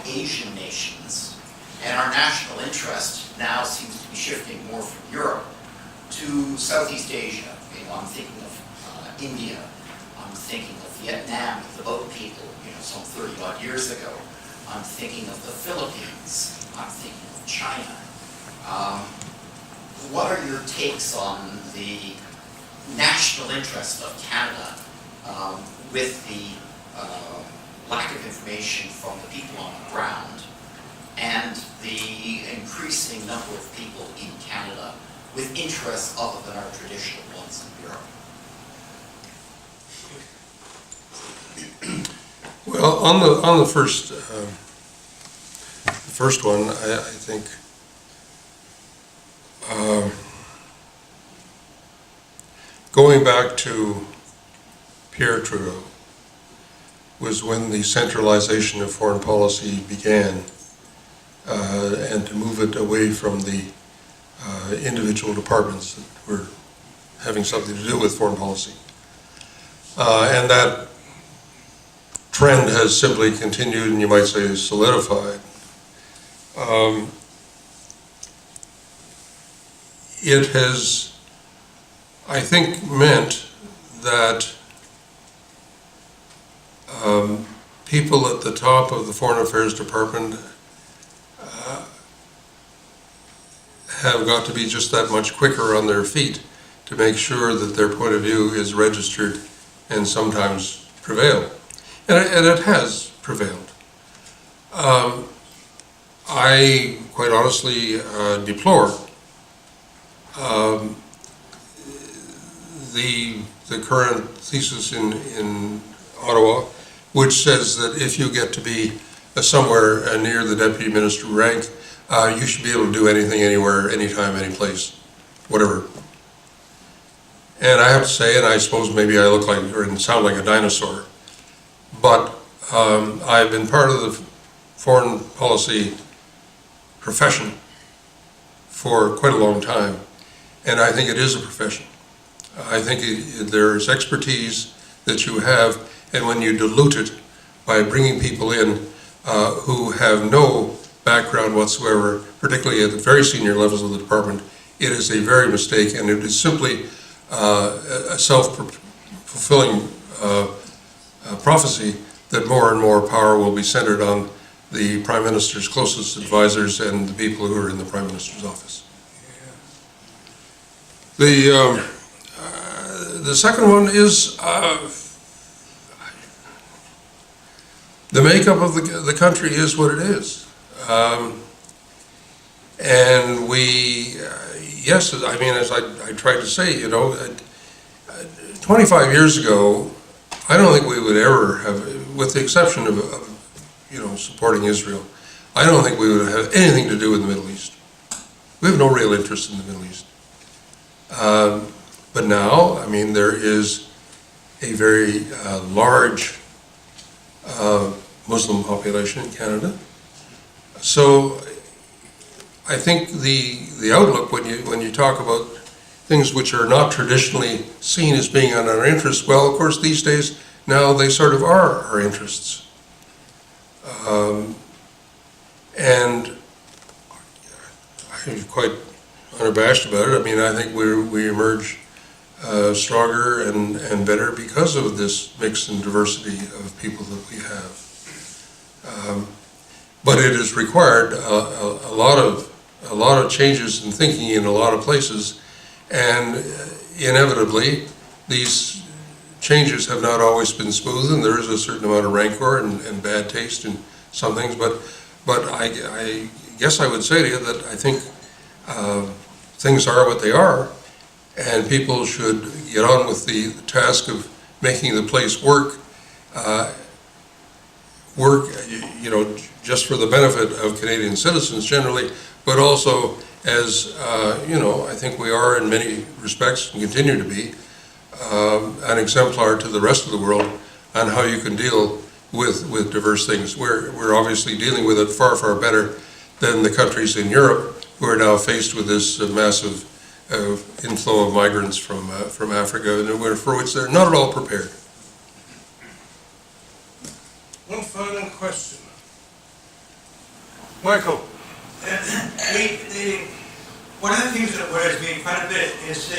Asian nations, and our national interest now seems to be shifting more from Europe to Southeast Asia. You know, I'm thinking of India, I'm thinking of Vietnam, the boat people, you know, some 30-odd years ago. I'm thinking of the Philippines, I'm thinking of China. What are your takes on the national interest of Canada with the lack of information from the people on the ground and the increasing number of people in Canada with interests other than our traditional ones in Europe? Well, on the first one, I think going back to Pierre Trudeau was when the centralization of foreign policy began, and to move it away from the individual departments that were having something to do with foreign policy. And that trend has simply continued, and you might say solidified. It has, I think, meant that people at the top of the Foreign Affairs Department have got to be just that much quicker on their feet to make sure that their point of view is registered and sometimes prevail. And it has prevailed. I quite honestly deplore the current thesis in Ottawa, which says that if you get to be somewhere near the deputy minister rank, you should be able to do anything, anywhere, anytime, any place, whatever. And I have to say, and I suppose maybe I look like or sound like a dinosaur, but I've been part of the foreign policy profession for quite a long time, and I think it is a profession. I think there's expertise that you have, and when you dilute it by bringing people in who have no background whatsoever, particularly at the very senior levels of the department, it is a very mistake, and it is simply a self-fulfilling prophecy that more and more power will be centered on the Prime Minister's closest advisors and the people who are in the Prime Minister's office. The second one is the makeup of the country is what it is. And we, yes, I mean, as I tried to say, you know, 25 years ago, I don't think we would ever have, with the exception of you know, supporting Israel, I don't think we would have anything to do with the Middle East. We have no real interest in the Middle East. But now, I mean, there is a very large Muslim population in Canada. So I think the outlook when you talk about things which are not traditionally seen as being on our interest, well, of course, these days now they sort of are our interests. And I'm quite unabashed about it. I mean, I think we emerge stronger and better because of this mix and diversity of people that we have. But it has required a lot of changes in thinking in a lot of places, and inevitably these changes have not always been smooth, and there is a certain amount of rancor and bad taste in some things. But I guess I would say to you that I think things are what they are, and people should get on with the task of making the place work, you know, just for the benefit of Canadian citizens generally, but also as, you know, I think we are in many respects and continue to be an exemplar to the rest of the world on how you can deal with diverse things. We're obviously dealing with it far, far better than the countries in Europe who are now faced with this massive inflow of migrants from Africa, and for which they're not at all prepared. One final question. Michael. One of the things that worries me quite a bit is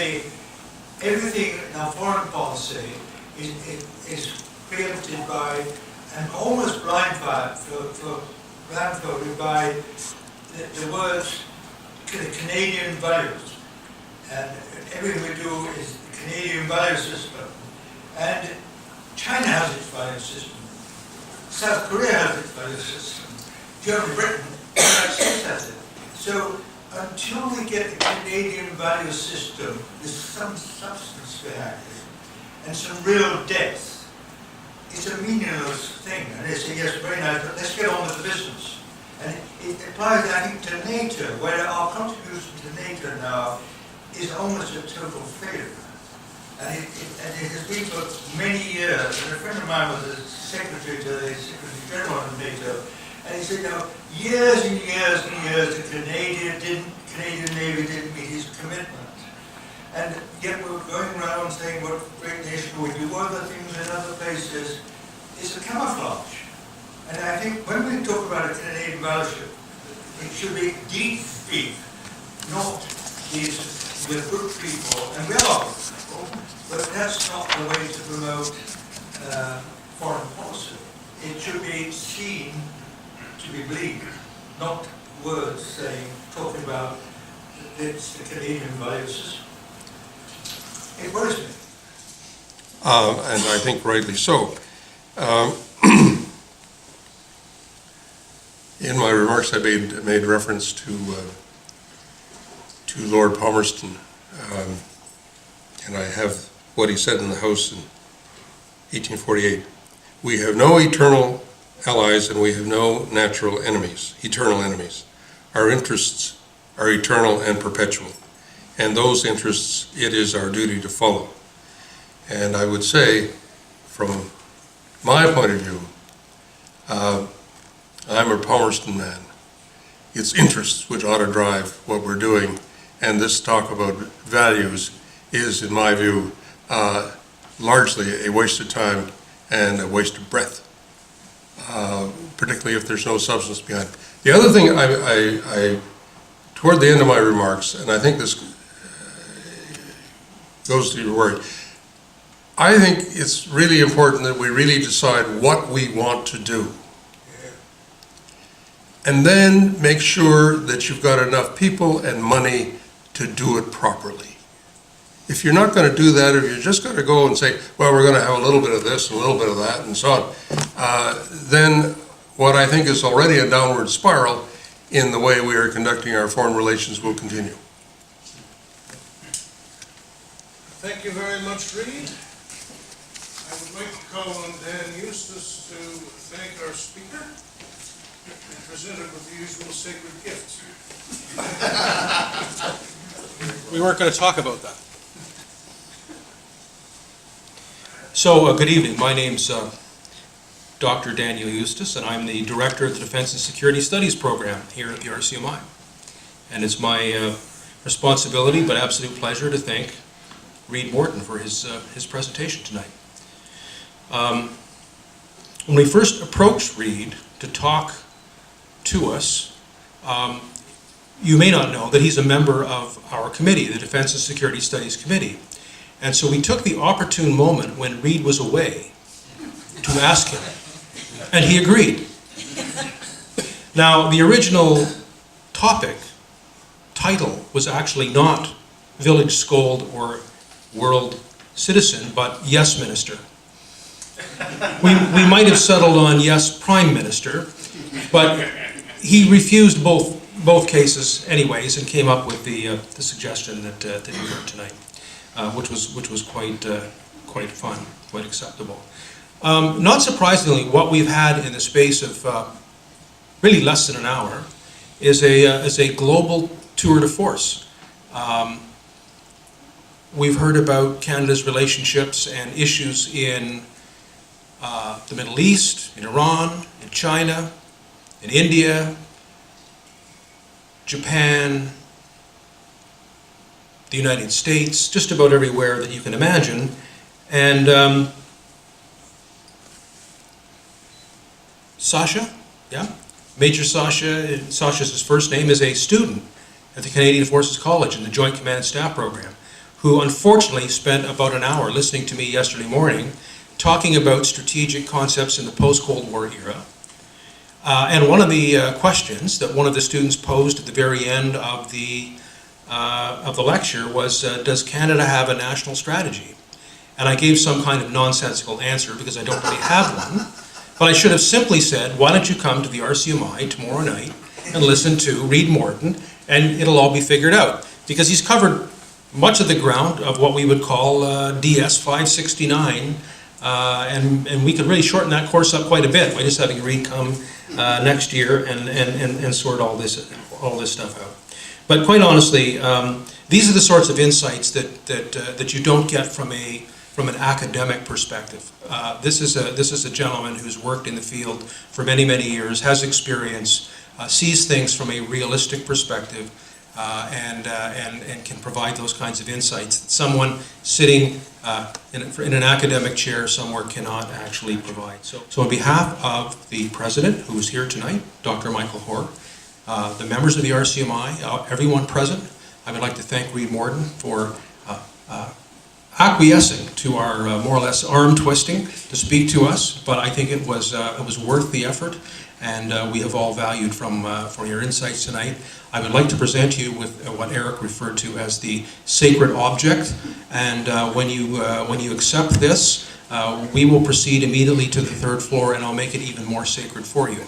everything in our foreign policy is preempted by and almost blindfolded by the words Canadian values. And everything we do is the Canadian value system. And China has its value system. South Korea has its value system. Germany, Britain, the United States has it. So until we get a Canadian value system with some substance behind it and some real depth, it's a meaningless thing. And they say, yes, very nice, but let's get on with the business. And it applies, I think, to NATO, where our contribution to NATO now is almost a total failure. And it has been for many years. And a friend of mine was a secretary to the Secretary General of NATO, and he said, years and years and years the Canadian Navy didn't meet his commitment. And yet we're going around saying what a great nation we do other things in other places. It's a camouflage. And I think when we talk about a Canadian value, it should be deep, not these we're good people, and we are good people, but that's not the way to promote foreign policy. It should be seen to be believed, not words talking about it's the Canadian value system. It worries me. And I think rightly so. In my remarks, I made reference to Lord Palmerston, and I have what he said in the House in 1848. We have no eternal allies and we have no natural enemies, eternal enemies. Our interests are eternal and perpetual, and those interests it is our duty to follow. And I would say, from my point of view, I'm a Palmerston man. It's interests which ought to drive what we're doing, and this talk about values is, in my view, largely a waste of time and a waste of breath, particularly if there's no substance behind it. The other thing I toward the end of my remarks, and I think this goes to your word, I think it's really important that we really decide what we want to do. And then make sure that you've got enough people and money to do it properly. If you're not going to do that, if you're just going to go and say, well, we're going to have a little bit of this and a little bit of that and so on, then what I think is already a downward spiral in the way we are conducting our foreign relations will continue. Thank you very much, Reid. I would like to call on Dan Eustace to thank our speaker and present him with the usual sacred gifts. We weren't going to talk about that. So, good evening. My name's Dr. Daniel Eustace, and I'm the Director of the Defense and Security Studies Program here at the RCMI. And it's my responsibility, but absolute pleasure, to thank Reid Morden for his presentation tonight. When we first approached Reid to talk to us, you may not know that he's a member of our committee, the Defense and Security Studies Committee. And so we took the opportune moment when Reid was away to ask him, and he agreed. Now, the original title was actually not Village Scold or World Citizen, but Yes Minister. We might have settled on Yes Prime Minister, but he refused both cases anyways and came up with the suggestion that you heard tonight, which was quite fun, quite acceptable. Not surprisingly, what we've had in the space of really less than an hour is a global tour de force. We've heard about Canada's relationships and issues in the Middle East, in Iran, in China, in India, Japan, the United States, just about everywhere that you can imagine. And Sasha, yeah, Major Sasha's his first name, is a student at the Canadian Forces College in the Joint Command and Staff Program, who unfortunately spent about an hour listening to me yesterday morning talking about strategic concepts in the post-Cold War era. And one of the questions that one of the students posed at the very end of the lecture was, does Canada have a national strategy? And I gave some kind of nonsensical answer because I don't really have one. But I should have simply said, why don't you come to the RCMI tomorrow night and listen to Reid Morden, and it'll all be figured out. Because he's covered much of the ground of what we would call DS 569, and we could really shorten that course up quite a bit by just having Reid come next year and sort all this stuff out. But quite honestly, these are the sorts of insights that you don't get from an academic perspective. This is a gentleman who's worked in the field for many, many years, has experience, sees things from a realistic perspective, and can provide those kinds of insights that someone sitting in an academic chair somewhere cannot actually provide. So on behalf of the President, who is here tonight, Dr. Michael Hoare, the members of the RCMI, everyone present, I would like to thank Reid Morden for acquiescing to our more or less arm twisting to speak to us, but I think it was worth the effort, and we have all valued from your insights tonight. I would like to present you with what Eric referred to as the sacred object, and when you accept this, we will proceed immediately to the third floor, and I'll make it even more sacred for you.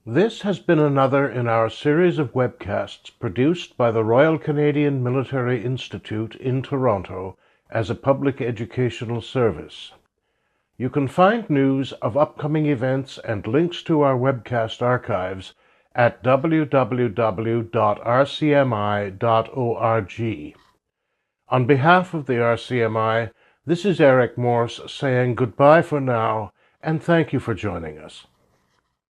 This has been another in our series of webcasts produced by the Royal Canadian Military Institute in Toronto as a public educational service. You can find news of upcoming events and links to our webcast archives at www.rcmi.org. On behalf of the RCMI, this is Eric Morse saying goodbye for now, and thank you for joining us.